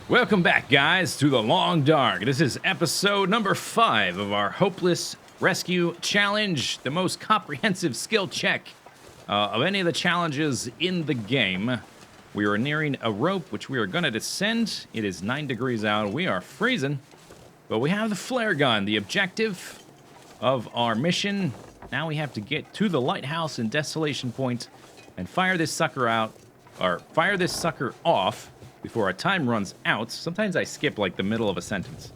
Welcome back, guys, to The Long Dark. This is episode number 5 of our Hopeless Rescue Challenge, the most comprehensive skill check of any of the challenges in the game. We are nearing a rope, which we are going to descend. It is 9 degrees out. We are freezing, but we have the flare gun, the objective of our mission. Now we have to get to the lighthouse in Desolation Point and fire this sucker off before our time runs out. Sometimes I skip like the middle of a sentence.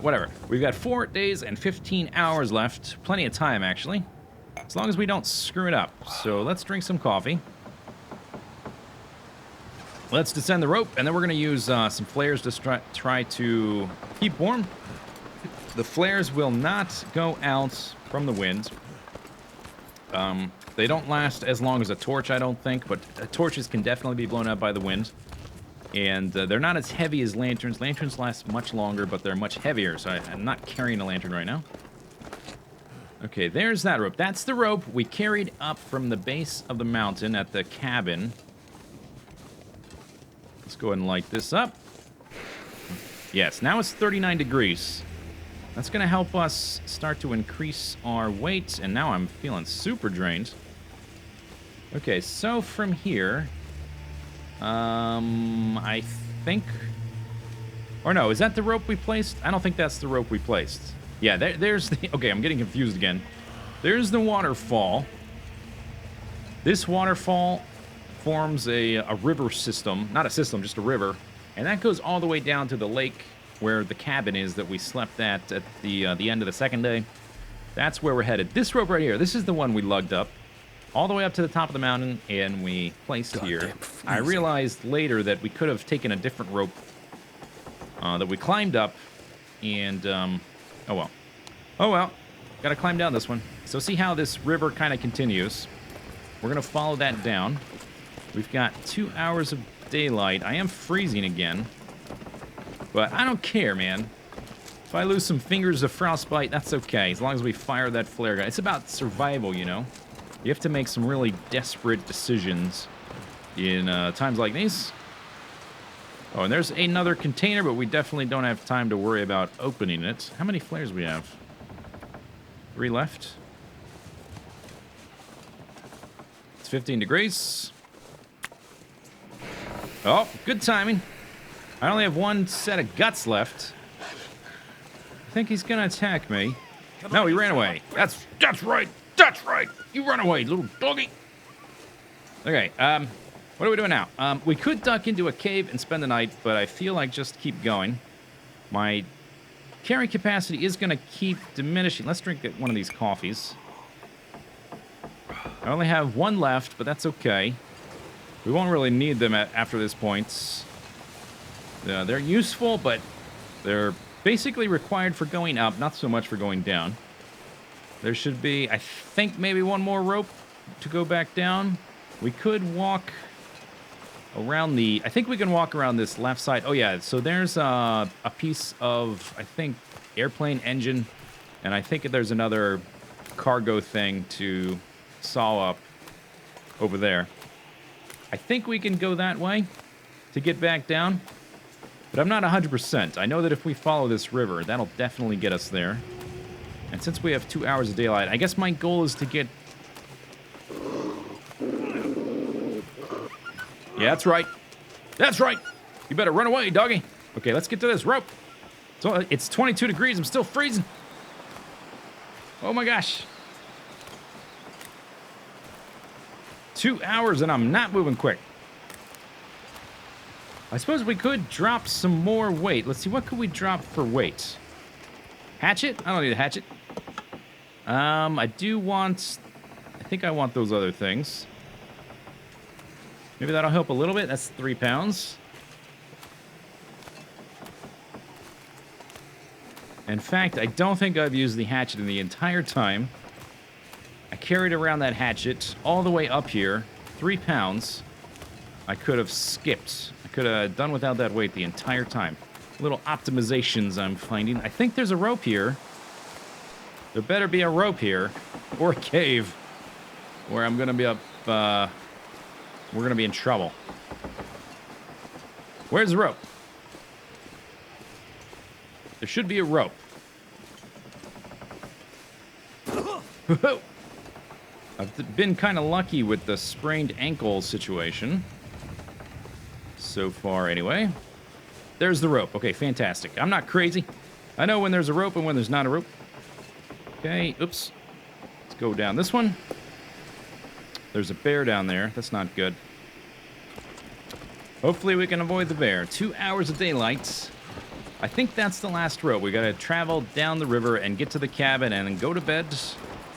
Whatever. We've got 4 days and 15 hours left. Plenty of time, actually. As long as we don't screw it up. So let's drink some coffee. Let's descend the rope, and then we're going to use some flares to try to keep warm. The flares will not go out from the wind. They don't last as long as a torch, I don't think, but torches can definitely be blown up by the wind. And they're not as heavy as lanterns. Lanterns last much longer, but they're much heavier, so I'm not carrying a lantern right now. Okay, there's that rope. That's the rope we carried up from the base of the mountain at the cabin. Let's go ahead and light this up. Yes, now it's 39 degrees. That's going to help us start to increase our weight, and now I'm feeling super drained. Okay, so from here... I think... Or no, is that the rope we placed? I don't think that's the rope we placed. Yeah, there's the... Okay, I'm getting confused again. There's the waterfall. This waterfall forms a river system. Not a system, just a river. And that goes all the way down to the lake where the cabin is that we slept at the end of the second day. That's where we're headed. This rope right here, this is the one we lugged up. All the way up to the top of the mountain, and we placed here. I realized later that we could have taken a different rope that we climbed up, and, oh well. Oh well, gotta climb down this one. So see how this river kind of continues. We're gonna follow that down. We've got 2 hours of daylight. I am freezing again, but I don't care, man. If I lose some fingers of frostbite, that's okay, as long as we fire that flare gun. It's about survival, you know? You have to make some really desperate decisions in times like these. Oh, and there's another container, but we definitely don't have time to worry about opening it. How many flares we have? 3 left. It's 15 degrees. Oh, good timing. I only have 1 set of guts left. I think he's gonna attack me. No, he ran away. That's right. That's right. You run away, little doggy. Okay, what are we doing now? We could duck into a cave and spend the night, but I feel like just keep going. My carry capacity is going to keep diminishing. Let's drink one of these coffees. I only have 1 left, but that's okay. We won't really need them after this point. They're useful, but they're basically required for going up, not so much for going down. There should be, I think, maybe 1 more rope to go back down. We could walk around the... I think we can walk around this left side. Oh, yeah, so there's a piece of, I think, airplane engine. And I think there's another cargo thing to saw up over there. I think we can go that way to get back down. But I'm not 100%. I know that if we follow this river, that'll definitely get us there. And since we have 2 hours of daylight, I guess my goal is to get... Yeah, that's right. That's right. You better run away, doggy. Okay, let's get to this rope. So it's 22 degrees. I'm still freezing. Oh my gosh. 2 hours and I'm not moving quick. I suppose we could drop some more weight. Let's see, what could we drop for weight? Hatchet? I don't need a hatchet. I do want... I think I want those other things. Maybe that'll help a little bit. That's 3 pounds. In fact, I don't think I've used the hatchet in the entire time. I carried around that hatchet all the way up here. 3 pounds. I could have skipped. I could have done without that weight the entire time. Little optimizations I'm finding. I think there's a rope here. There better be a rope here. Or a cave. Where I'm gonna be up, we're gonna be in trouble. Where's the rope? There should be a rope. I've been kind of lucky with the sprained ankle situation. So far, anyway. There's the rope. Okay, fantastic. I'm not crazy. I know when there's a rope and when there's not a rope. Okay, oops. Let's go down this one. There's a bear down there. That's not good. Hopefully we can avoid the bear. 2 hours of daylight. I think that's the last rope. We gotta travel down the river and get to the cabin and then go to bed.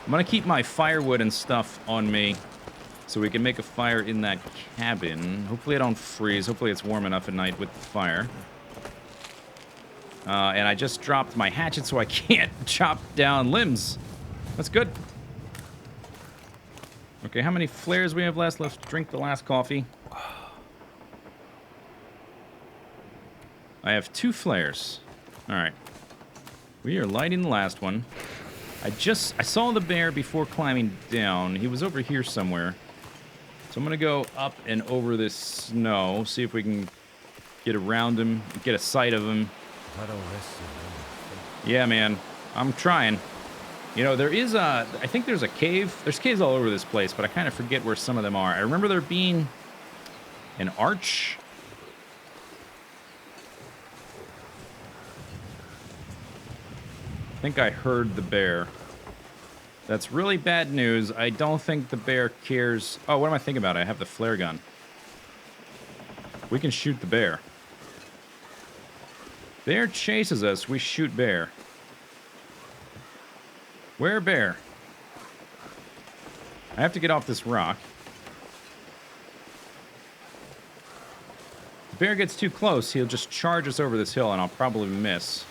I'm gonna keep my firewood and stuff on me so we can make a fire in that cabin. Hopefully I don't freeze. Hopefully it's warm enough at night with the fire. And I just dropped my hatchet so I can't chop down limbs. That's good. Okay, how many flares we have left? Let's drink the last coffee. I have 2 flares. All right. We are lighting the last one. I saw the bear before climbing down. He was over here somewhere. So I'm going to go up and over this snow, see if we can get around him, get a sight of him. Yeah, man. I'm trying. You know, there is I think there's a cave. There's caves all over this place, but I kind of forget where some of them are. I remember there being an arch. I think I heard the bear. That's really bad news. I don't think the bear cares. Oh, what am I thinking about? I have the flare gun. We can shoot the bear. Bear chases us. We shoot bear. Where bear? I have to get off this rock. If the bear gets too close, he'll just charge us over this hill and I'll probably miss.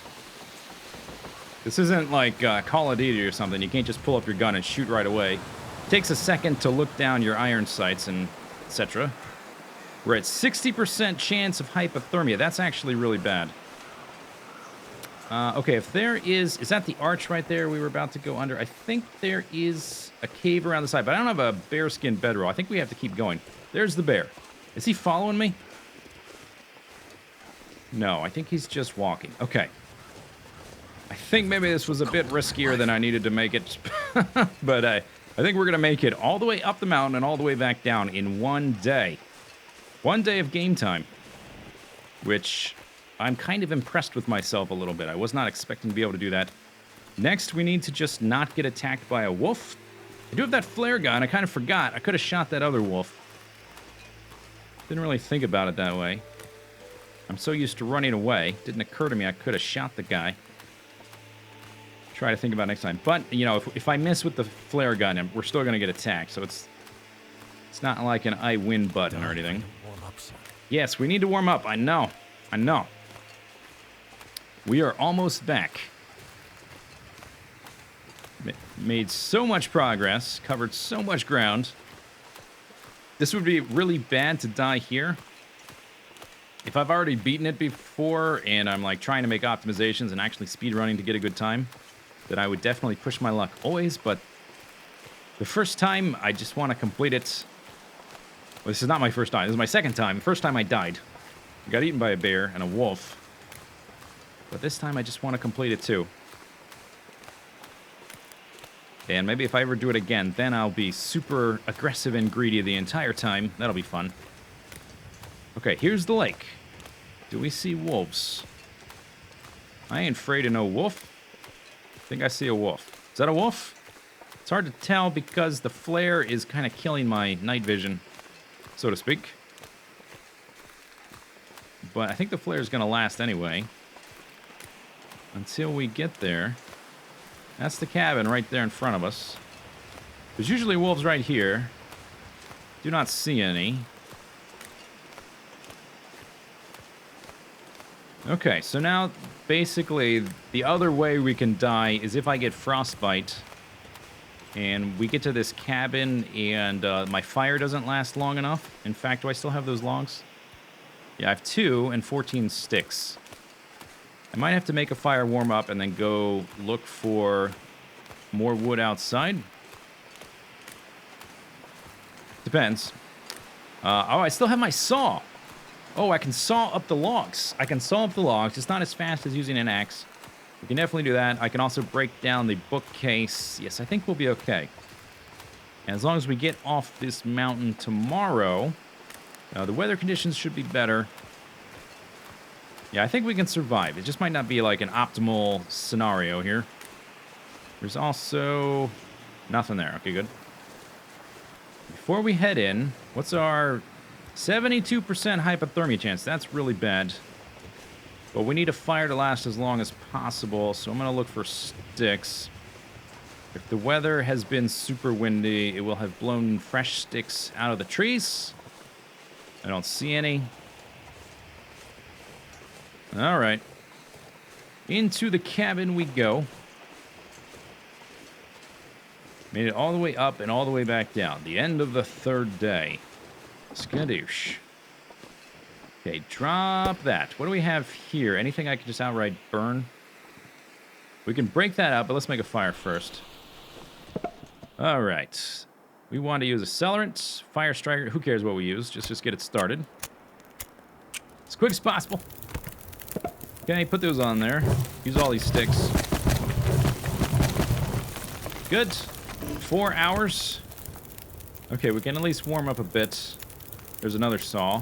This isn't like Call of Duty or something. You can't just pull up your gun and shoot right away. It takes a second to look down your iron sights and etc. We're at 60% chance of hypothermia. That's actually really bad. Okay, if there is that the arch right there we were about to go under? I think there is a cave around the side, but I don't have a bearskin bedroll. I think we have to keep going. There's the bear. Is he following me? No, I think he's just walking. Okay. I think maybe this was a bit riskier than I needed to make it, but I think we're going to make it all the way up the mountain and all the way back down in one day. One day of game time, which I'm kind of impressed with myself a little bit. I was not expecting to be able to do that. Next, we need to just not get attacked by a wolf. I do have that flare gun. I kind of forgot. I could have shot that other wolf. Didn't really think about it that way. I'm so used to running away. Didn't occur to me I could have shot the guy. Try to think about it next time. But, you know, if I miss with the flare gun, we're still going to get attacked. So it's not like an I win button or anything. Yes, we need to warm up. I know. I know. We are almost back. Made so much progress. Covered so much ground. This would be really bad to die here. If I've already beaten it before and I'm like trying to make optimizations and actually speedrunning to get a good time, then I would definitely push my luck always, but the first time I just want to complete it. Well, this is not my first time. This is my second time. The first time I died. I got eaten by a bear and a wolf. But this time I just want to complete it too. And maybe if I ever do it again, then I'll be super aggressive and greedy the entire time. That'll be fun. Okay, here's the lake. Do we see wolves? I ain't afraid of no wolf. I think I see a wolf. Is that a wolf? It's hard to tell because the flare is kind of killing my night vision, so to speak. But I think the flare is going to last anyway. Until we get there. That's the cabin right there in front of us. There's usually wolves right here. Do not see any. Okay, so now basically the other way we can die is if I get frostbite and we get to this cabin and my fire doesn't last long enough. In fact, do I still have those logs? Yeah, I have 2 and 14 sticks. I might have to make a fire, warm up, and then go look for more wood outside. Depends. Oh, I still have my saw. Oh, I can saw up the logs. I can saw up the logs. It's not as fast as using an axe. We can definitely do that. I can also break down the bookcase. Yes, I think we'll be okay. And as long as we get off this mountain tomorrow, the weather conditions should be better. Yeah, I think we can survive. It just might not be like an optimal scenario here. There's also nothing there. Okay, good. Before we head in, what's our 72% hypothermia chance? That's really bad. But we need a fire to last as long as possible, so I'm going to look for sticks. If the weather has been super windy, it will have blown fresh sticks out of the trees. I don't see any. All right. Into the cabin we go. Made it all the way up and all the way back down. The end of the third day. Skadoosh. Okay, drop that. What do we have here? Anything I can just outright burn? We can break that up, but let's make a fire first. All right. We want to use accelerant, fire striker. Who cares what we use? Just get it started. As quick as possible. Okay, put those on there. Use all these sticks. Good. 4 hours. Okay, we can at least warm up a bit. There's another saw.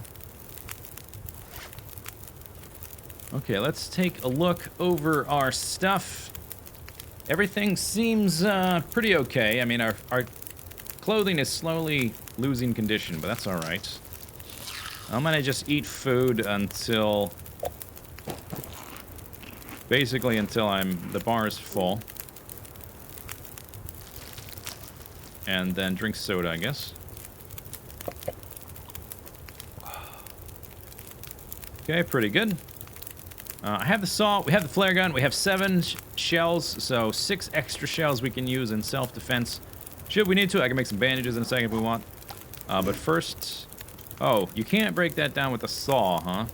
Okay, let's take a look over our stuff. Everything seems pretty okay. I mean, our clothing is slowly losing condition, but that's all right. I'm gonna just eat food until... basically until the bar is full. And then drink soda, I guess. Okay, pretty good. I have the saw, we have the flare gun, we have 7 shells, so 6 extra shells we can use in self-defense. Should we need to, I can make some bandages in a second if we want. But first... oh, you can't break that down with a saw, huh?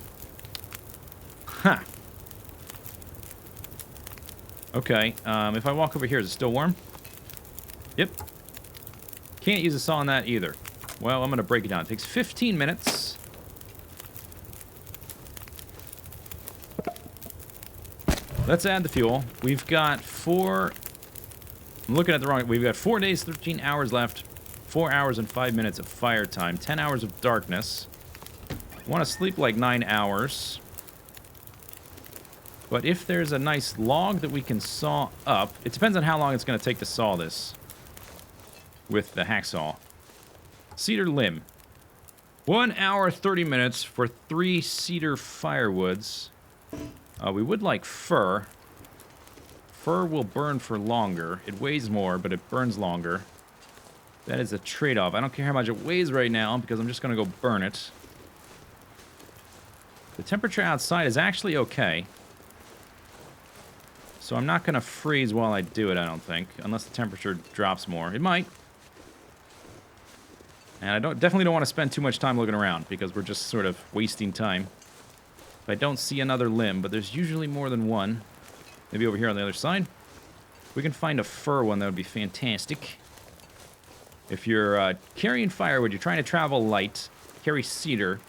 Huh. Okay, if I walk over here, is it still warm? Yep. Can't use a saw on that either. Well, I'm going to break it down. It takes 15 minutes. Let's add the fuel. We've got 4... I'm looking at the wrong... we've got 4 days, 13 hours left. 4 hours and 5 minutes of fire time. 10 hours of darkness. I want to sleep like 9 hours. But if there's a nice log that we can saw up... it depends on how long it's going to take to saw this. With the hacksaw. Cedar limb. 1 hour, 30 minutes for 3 cedar firewoods. We would like fir. Fir will burn for longer. It weighs more, but it burns longer. That is a trade-off. I don't care how much it weighs right now, because I'm just going to go burn it. The temperature outside is actually okay. So I'm not going to freeze while I do it, I don't think. Unless the temperature drops more. It might. And I definitely don't want to spend too much time looking around, because we're just sort of wasting time. I don't see another limb, but there's usually more than one. Maybe over here on the other side. If we can find a fir one, that would be fantastic. If you're carrying firewood, you're trying to travel light, carry cedar.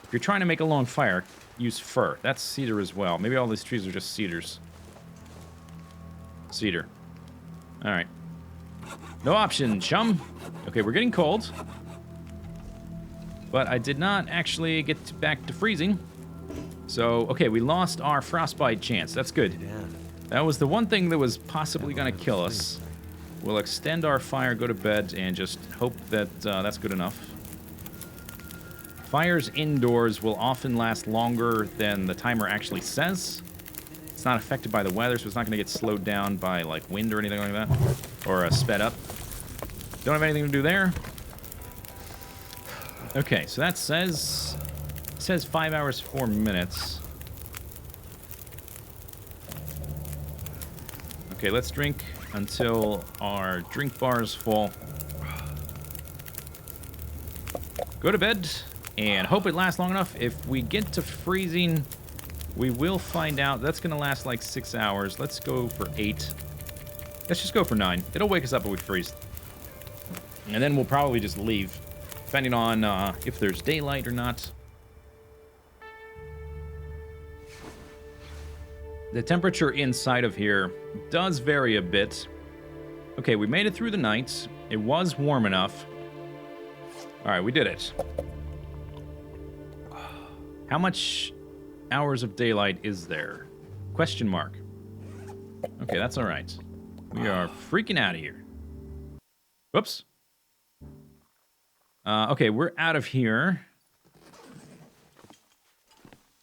If you're trying to make a long fire, use fir. That's cedar as well. Maybe all these trees are just cedars. Cedar. Alright. No option, chum. Okay, we're getting cold. But I did not actually get back to freezing. So, okay, we lost our frostbite chance. That's good. That was the one thing that was possibly going to kill us. We'll extend our fire, go to bed, and just hope that that's good enough. Fires indoors will often last longer than the timer actually says. It's not affected by the weather, so it's not going to get slowed down by, like, wind or anything like that. Or sped up. Don't have anything to do there. Okay, so that says... it says 5 hours, 4 minutes. Okay, let's drink until our drink bar is full. Go to bed and hope it lasts long enough. If we get to freezing, we will find out. That's going to last like 6 hours. Let's go for 8. Let's just go for 9. It'll wake us up if we freeze. And then we'll probably just leave, depending on if there's daylight or not. The temperature inside of here does vary a bit. Okay, we made it through the night. It was warm enough. All right, we did it. How much hours of daylight is there? Question mark. Okay, that's all right. We are freaking out of here. Whoops. Okay, we're out of here.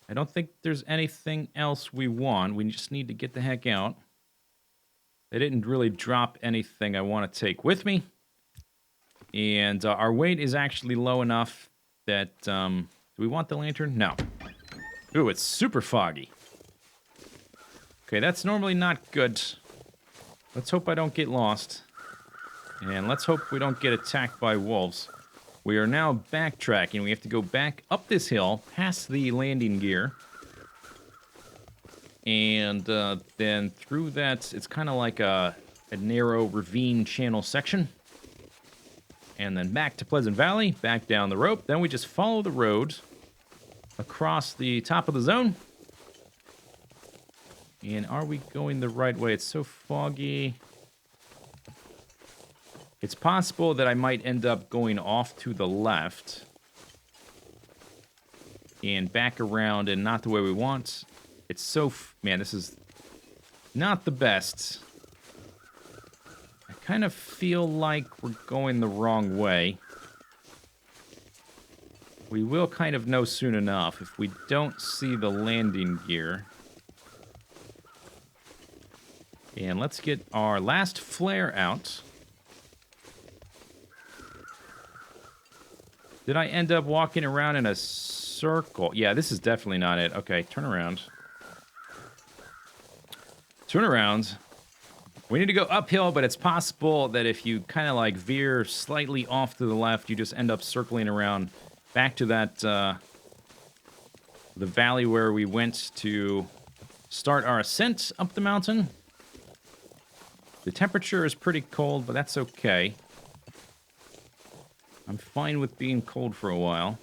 I don't think there's anything else we want. We just need to get the heck out. They didn't really drop anything I want to take with me. And our weight is actually low enough that... do we want the lantern? No. Ooh, it's super foggy. Okay, that's normally not good. Let's hope I don't get lost. And let's hope we don't get attacked by wolves. We are now backtracking. We have to go back up this hill, past the landing gear. And then through that, it's kind of like a narrow ravine channel section. And then back to Pleasant Valley, back down the rope. Then we just follow the road across the top of the zone. And are we going the right way? It's so foggy. It's possible that I might end up going off to the left. And back around and not the way we want. It's so... man, this is not the best. I kind of feel like we're going the wrong way. We will kind of know soon enough if we don't see the landing gear. And let's get our last flare out. Did I end up walking around in a circle? Yeah, this is definitely not it. Okay, turn around. Turn around. We need to go uphill, but it's possible that if you kind of like veer slightly off to the left, you just end up circling around back to that, the valley where we went to start our ascent up the mountain. The temperature is pretty cold, but that's okay. I'm fine with being cold for a while.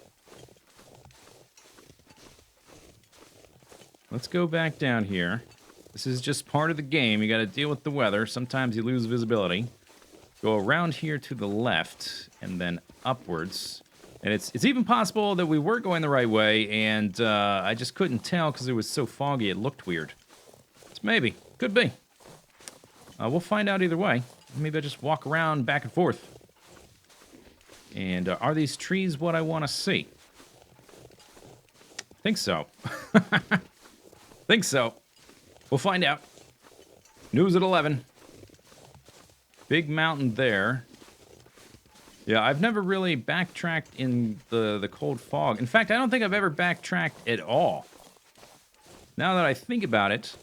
Let's go back down here. This is just part of the game. You got to deal with the weather. Sometimes you lose visibility. Go around here to the left and then upwards. And it's even possible that we were going the right way, and I just couldn't tell because it was so foggy it looked weird. It's maybe. Could be. We'll find out either way. Maybe I just walk around back and forth. And are these trees what I want to see? Think so. Think so. We'll find out. News at 11. Big mountain there. Yeah, I've never really backtracked in the cold fog. In fact, I don't think I've ever backtracked at all. Now that I think about it,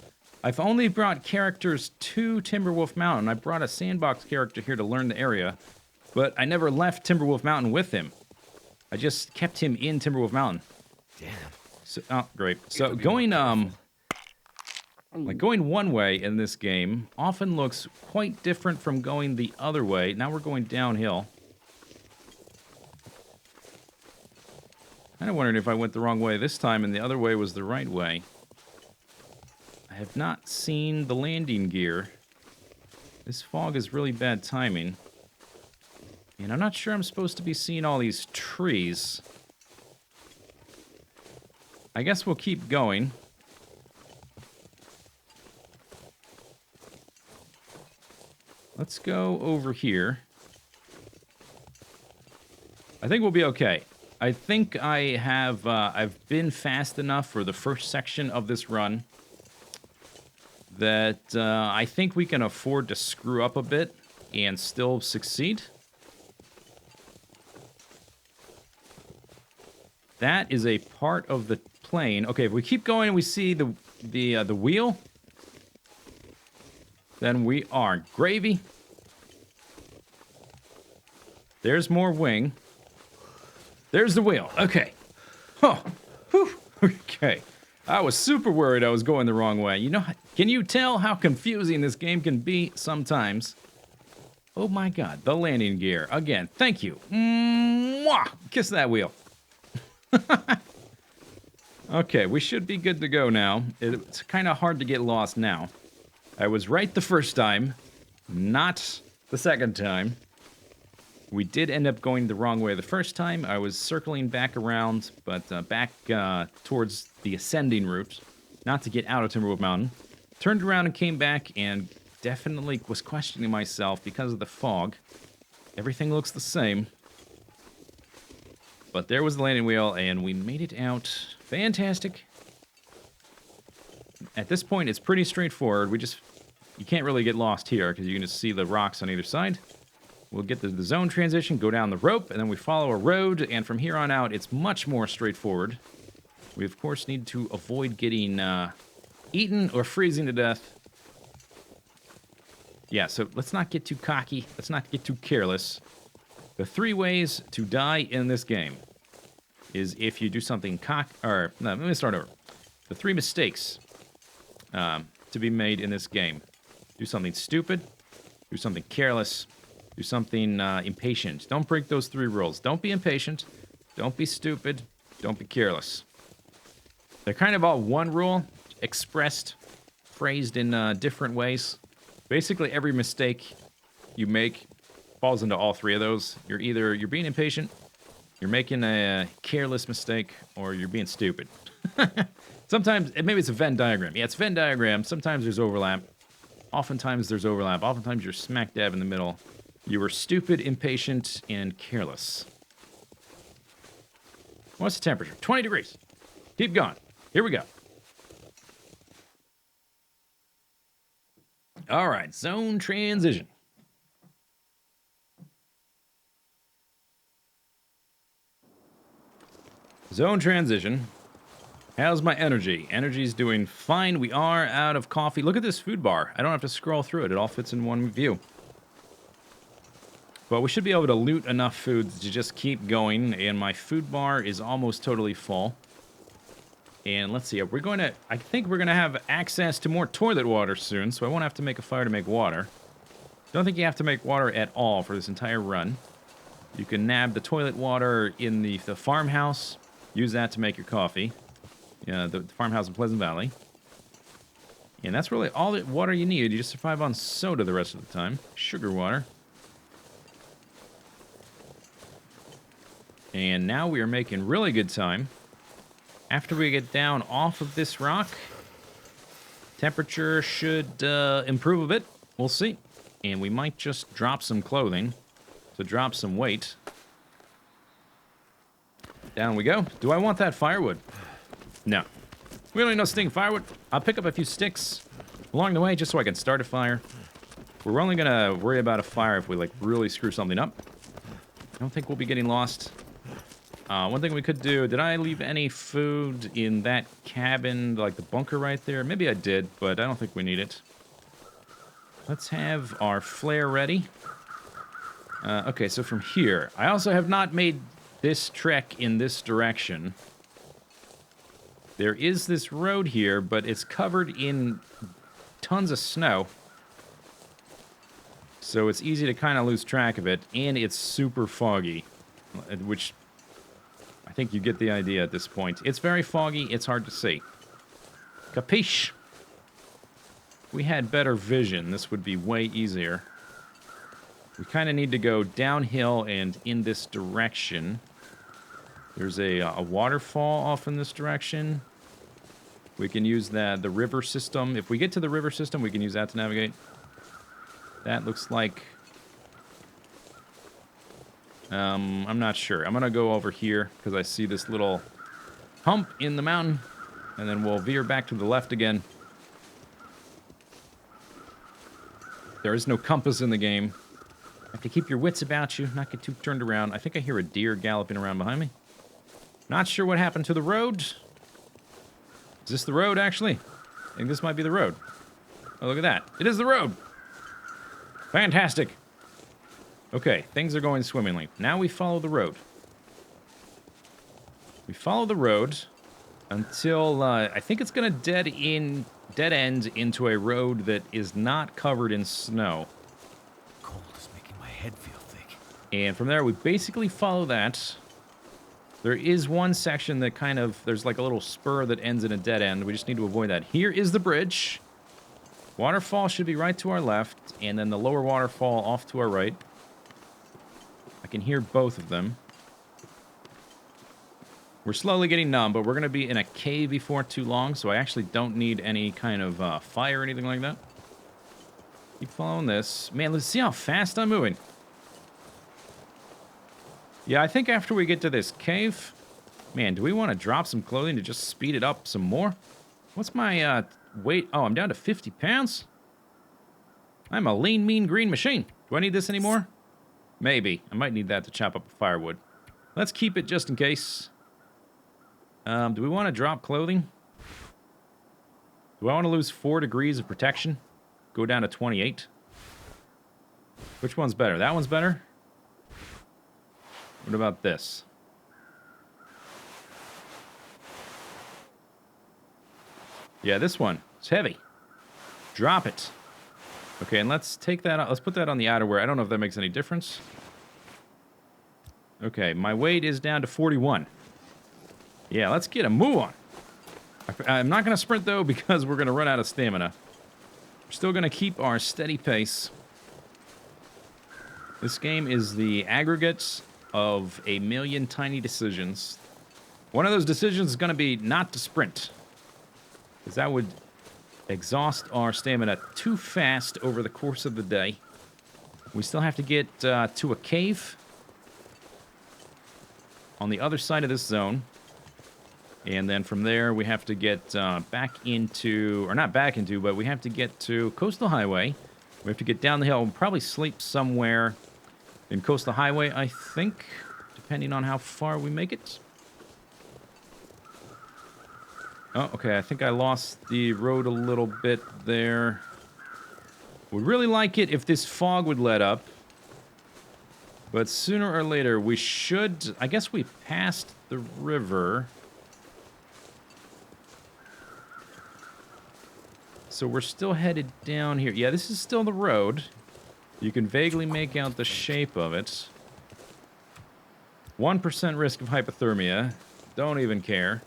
I've only brought characters to Timberwolf Mountain. I brought a sandbox character here to learn the area, but I never left Timberwolf Mountain with him. I just kept him in Timberwolf Mountain. Damn. So, oh, great. So going going one way in this game often looks quite different from going the other way. Now we're going downhill. Kind of wondering if I went the wrong way this time and the other way was the right way. I have not seen the landing gear. This fog is really bad timing. And I'm not sure I'm supposed to be seeing all these trees. I guess we'll keep going. Let's go over here. I think we'll be okay. I think I have, I've been fast enough for the first section of this run that I think we can afford to screw up a bit and still succeed. That is a part of the plane. Okay, if we keep going and we see the wheel, then we are gravy. There's more wing. There's the wheel. Okay. Oh. Whew. Okay. I was super worried I was going the wrong way. You know, can you tell how confusing this game can be sometimes? Oh my god, the landing gear. Again, thank you. Mwah! Kiss that wheel. Okay, we should be good to go now. It's kind of hard to get lost now. I was right the first time, not the second time. We did end up going the wrong way the first time. I was circling back around, but back towards the ascending route, not to get out of Timberwolf Mountain. Turned around and came back and definitely was questioning myself because of the fog. Everything looks the same. But there was the landing wheel, and we made it out. Fantastic. At this point, it's pretty straightforward. You can't really get lost here, because you can just see the rocks on either side. We'll get the zone transition, go down the rope, and then we follow a road, and from here on out, it's much more straightforward. We, of course, need to avoid getting eaten or freezing to death. Yeah, so let's not get too cocky. Let's not get too careless. The 3 ways to die in this game is if you do something no, let me start over. The 3 mistakes to be made in this game. Do something stupid, do something careless, do something impatient. Don't break those 3 rules. Don't be impatient, don't be stupid, don't be careless. They're kind of all one rule, expressed, phrased in different ways. Basically, every mistake you make falls into all 3 of those. You're being impatient, you're making a careless mistake, or you're being stupid. Sometimes, maybe it's a Venn diagram. Yeah, it's Venn diagram. Sometimes there's overlap. Oftentimes there's overlap. Oftentimes you're smack dab in the middle. You were stupid, impatient, and careless. What's the temperature? 20 degrees. Keep going. Here we go. All right, zone transition. Zone transition. How's my energy? Energy's doing fine. We are out of coffee. Look at this food bar. I don't have to scroll through it. It all fits in one view. But we should be able to loot enough food to just keep going. And my food bar is almost totally full. And let's see. I think we're going to have access to more toilet water soon. So I won't have to make a fire to make water. Don't think you have to make water at all for this entire run. You can nab the toilet water in the farmhouse. Use that to make your coffee. The farmhouse in Pleasant Valley. And that's really all the water you need. You just survive on soda the rest of the time. Sugar water. And now we are making really good time. After we get down off of this rock, temperature should improve a bit. We'll see. And we might just drop some clothing to drop some weight. Down we go. Do I want that firewood? No. We don't need no stinking firewood. I'll pick up a few sticks along the way just so I can start a fire. We're only going to worry about a fire if we, really screw something up. I don't think we'll be getting lost. One thing we could do, did I leave any food in that cabin, the bunker right there? Maybe I did, but I don't think we need it. Let's have our flare ready. Okay, so from here, I also have not made this trek in this direction. There is this road here, but it's covered in tons of snow. So it's easy to kind of lose track of it, and it's super foggy, which I think you get the idea at this point. It's very foggy, it's hard to see. Capiche? If we had better vision, this would be way easier. We kind of need to go downhill and in this direction. There's a waterfall off in this direction. We can use the river system. If we get to the river system, we can use that to navigate. That looks like... I'm not sure. I'm going to go over here because I see this little hump in the mountain. And then we'll veer back to the left again. There is no compass in the game. You have to keep your wits about you, not get too turned around. I think I hear a deer galloping around behind me. Not sure what happened to the road. Is this the road, actually? I think this might be the road. Oh, look at that. It is the road. Fantastic. Okay, things are going swimmingly. Now we follow the road. We follow the road until I think it's going to dead end into a road that is not covered in snow. Cold is making my head feel thick. And from there, we basically follow that There is one section that kind of, there's like a little spur that ends in a dead end. We just need to avoid that. Here is the bridge. Waterfall should be right to our left, and then the lower waterfall off to our right. I can hear both of them. We're slowly getting numb, but we're going to be in a cave before too long, so I actually don't need any kind of fire or anything like that. Keep following this. Man, let's see how fast I'm moving. Yeah, I think after we get to this cave... Man, do we want to drop some clothing to just speed it up some more? What's my weight? Oh, I'm down to 50 pounds? I'm a lean, mean, green machine. Do I need this anymore? Maybe. I might need that to chop up firewood. Let's keep it just in case. Do we want to drop clothing? Do I want to lose 4 degrees of protection? Go down to 28? Which one's better? That one's better? What about this? Yeah, this one. It's heavy. Drop it. Okay, and let's take that out. Let's put that on the outerwear. I don't know if that makes any difference. Okay, my weight is down to 41. Yeah, let's get a move on. I'm not going to sprint, though, because we're going to run out of stamina. We're still going to keep our steady pace. This game is the aggregate of a million tiny decisions. One of those decisions is going to be not to sprint, because that would exhaust our stamina too fast over the course of the day. We still have to get to a cave on the other side of this zone. And then from there, we have to get back into, or not back into, but we have to get to Coastal Highway. We have to get down the hill and probably sleep somewhere in Coastal Highway, I think, depending on how far we make it. Oh, okay, I think I lost the road a little bit there. Would really like it if this fog would let up. But sooner or later, we should... I guess we passed the river. So we're still headed down here. Yeah, this is still the road. You can vaguely make out the shape of it. 1% risk of hypothermia. Don't even care.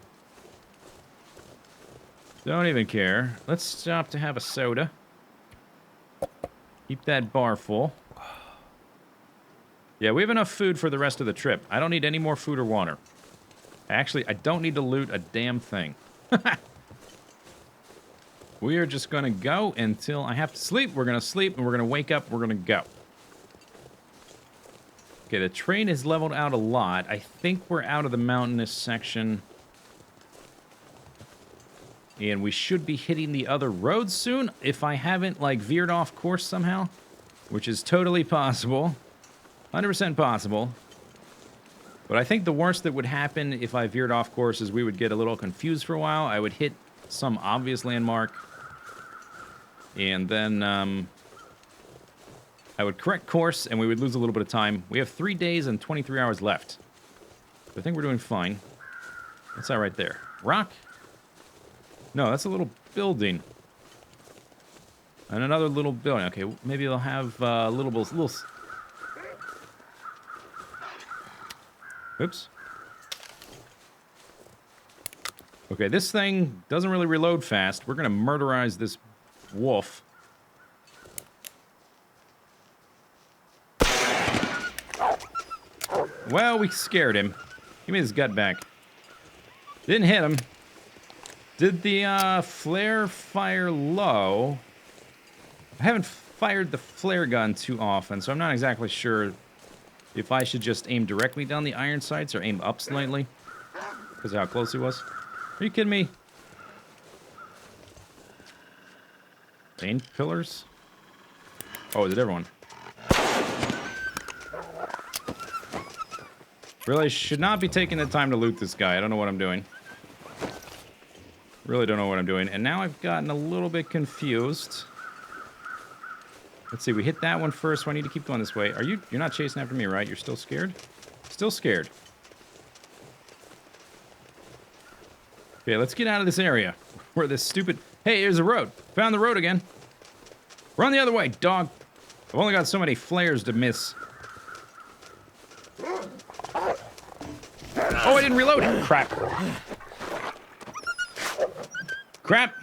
Don't even care. Let's stop to have a soda. Keep that bar full. Yeah, we have enough food for the rest of the trip. I don't need any more food or water. Actually, I don't need to loot a damn thing. We are just going to go until I have to sleep. We're going to sleep, and we're going to wake up. We're going to go. Okay, the train is leveled out a lot. I think we're out of the mountainous section. And we should be hitting the other roads soon, if I haven't, like, veered off course somehow. Which is totally possible. 100% possible. But I think the worst that would happen if I veered off course is we would get a little confused for a while. I would hit some obvious landmark. And then I would correct course, and we would lose a little bit of time. We have 3 days and 23 hours left. I think we're doing fine. What's that right there? Rock? No, that's a little building. And another little building. Okay, maybe they'll have little... Oops. Okay, this thing doesn't really reload fast. We're going to murderize this wolf. Well, we scared him. Give me his gut back. Didn't hit him. Did the flare fire low? I haven't fired the flare gun too often, so I'm not exactly sure if I should just aim directly down the iron sights or aim up slightly because of how close he was. Are you kidding me? Pain pillars? Oh, is it everyone? Really should not be taking the time to loot this guy. I don't know what I'm doing. Really don't know what I'm doing. And now I've gotten a little bit confused. Let's see, we hit that one first, so I need to keep going this way. You're not chasing after me, right? You're still scared? Still scared. Okay, let's get out of this area. Where this stupid... Hey, here's a road. Found the road again. Run the other way, dog. I've only got so many flares to miss. Oh, I didn't reload it. Crap. Crap.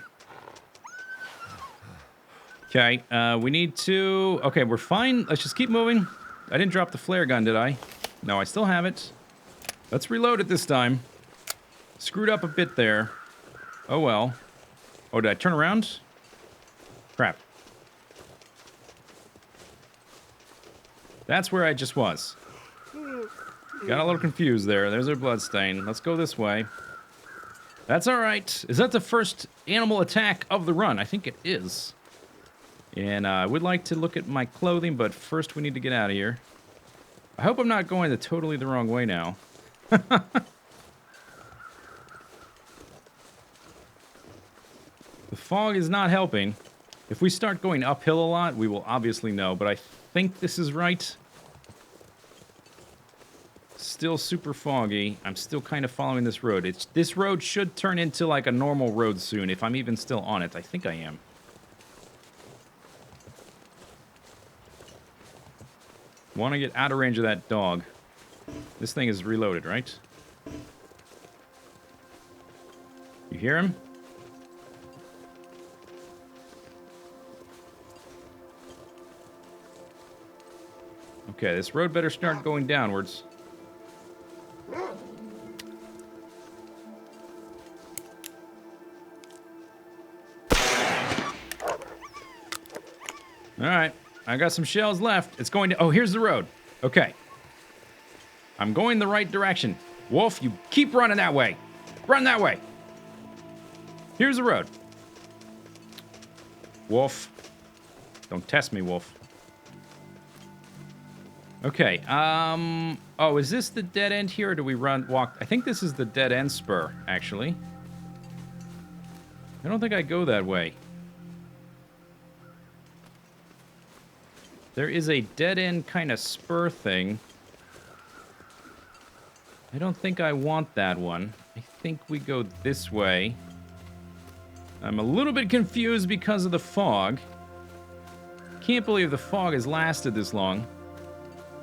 Okay, we need to... Okay, we're fine. Let's just keep moving. I didn't drop the flare gun, did I? No, I still have it. Let's reload it this time. Screwed up a bit there. Oh, well. Oh, did I turn around? Crap. That's where I just was. Got a little confused there. There's our bloodstain. Let's go this way. That's all right. Is that the first animal attack of the run? I think it is. And I would like to look at my clothing, but first we need to get out of here. I hope I'm not going totally the wrong way now. The fog is not helping. If we start going uphill a lot, we will obviously know, but I think this is right. Still super foggy. I'm still kind of following this road. This road should turn into like a normal road soon, if I'm even still on it. I think I am. Want to get out of range of that dog. This thing is reloaded, right? You hear him? Okay, this road better start going downwards. Alright, I got some shells left. It's going to... Oh, here's the road. Okay. I'm going the right direction. Wolf, you keep running that way. Run that way. Here's the road. Wolf. Don't test me, Wolf. Okay, oh, is this the dead end here, or do we walk? I think this is the dead end spur, actually. I don't think I go that way. There is a dead end kind of spur thing. I don't think I want that one. I think we go this way. I'm a little bit confused because of the fog. Can't believe the fog has lasted this long.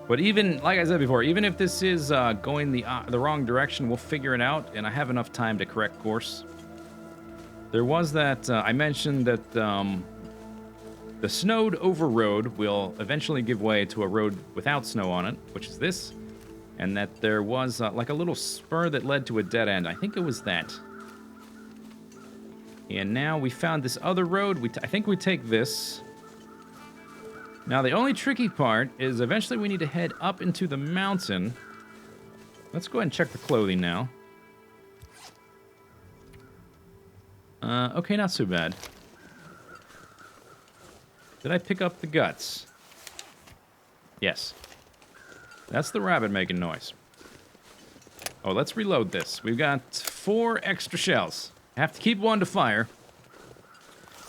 But even, like I said before, even if this is going the wrong direction, we'll figure it out, and I have enough time to correct course. There was that, I mentioned that the snowed over road will eventually give way to a road without snow on it, which is this, and that there was like a little spur that led to a dead end. I think it was that. And now we found this other road. I think we take this. Now, the only tricky part is eventually we need to head up into the mountain. Let's go ahead and check the clothing now. Okay, not so bad. Did I pick up the guts? Yes. That's the rabbit making noise. Oh, let's reload this. We've got 4 extra shells. Have to keep one to fire.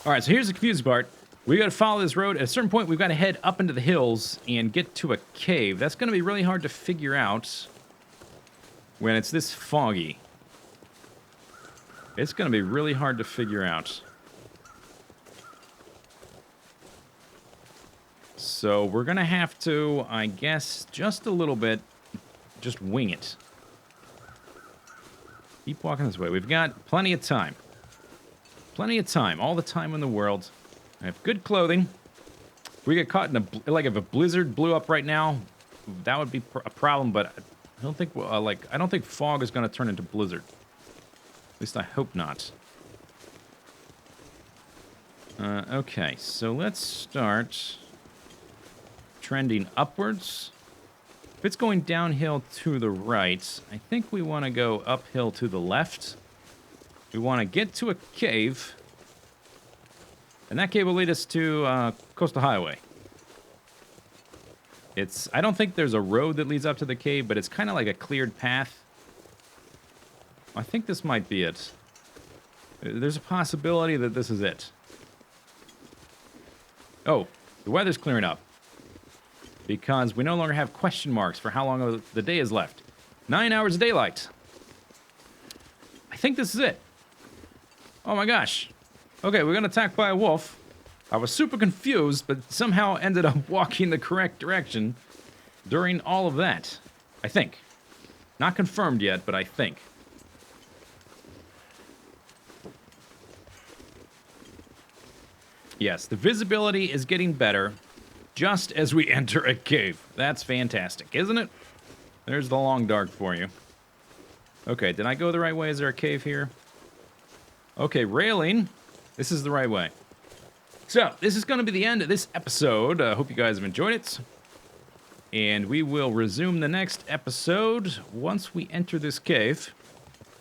All right, so here's the confusing part. We got to follow this road. At a certain point, we've got to head up into the hills and get to a cave. That's going to be really hard to figure out when it's this foggy. It's going to be really hard to figure out. So we're going to have to, I guess, just a little bit, just wing it. Keep walking this way. We've got plenty of time. Plenty of time. All the time in the world. I have good clothing. If we get caught in if a blizzard blew up right now, that would be a problem. But I don't think I don't think fog is going to turn into blizzard. At least I hope not. Okay, so let's start trending upwards. If it's going downhill to the right, I think we want to go uphill to the left. We want to get to a cave. And that cave will lead us to Coastal Highway. I don't think there's a road that leads up to the cave, but it's kind of like a cleared path. I think this might be it. There's a possibility that this is it. Oh, the weather's clearing up. Because we no longer have question marks for how long of the day is left. 9 hours of daylight. I think this is it. Oh my gosh. Okay, we got attacked by a wolf. I was super confused, but somehow ended up walking the correct direction during all of that. I think. Not confirmed yet, but I think. Yes, the visibility is getting better just as we enter a cave. That's fantastic, isn't it? There's the long dark for you. Okay, did I go the right way? Is there a cave here? Okay, railing. This is the right way. So, this is going to be the end of this episode. I hope you guys have enjoyed it. And we will resume the next episode once we enter this cave.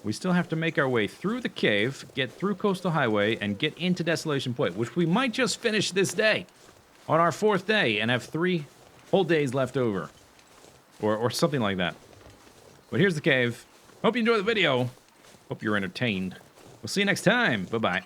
We still have to make our way through the cave, get through Coastal Highway, and get into Desolation Point, which we might just finish this day on our 4th day and have 3 whole days left over. Or something like that. But here's the cave. Hope you enjoyed the video. Hope you're entertained. We'll see you next time. Bye-bye.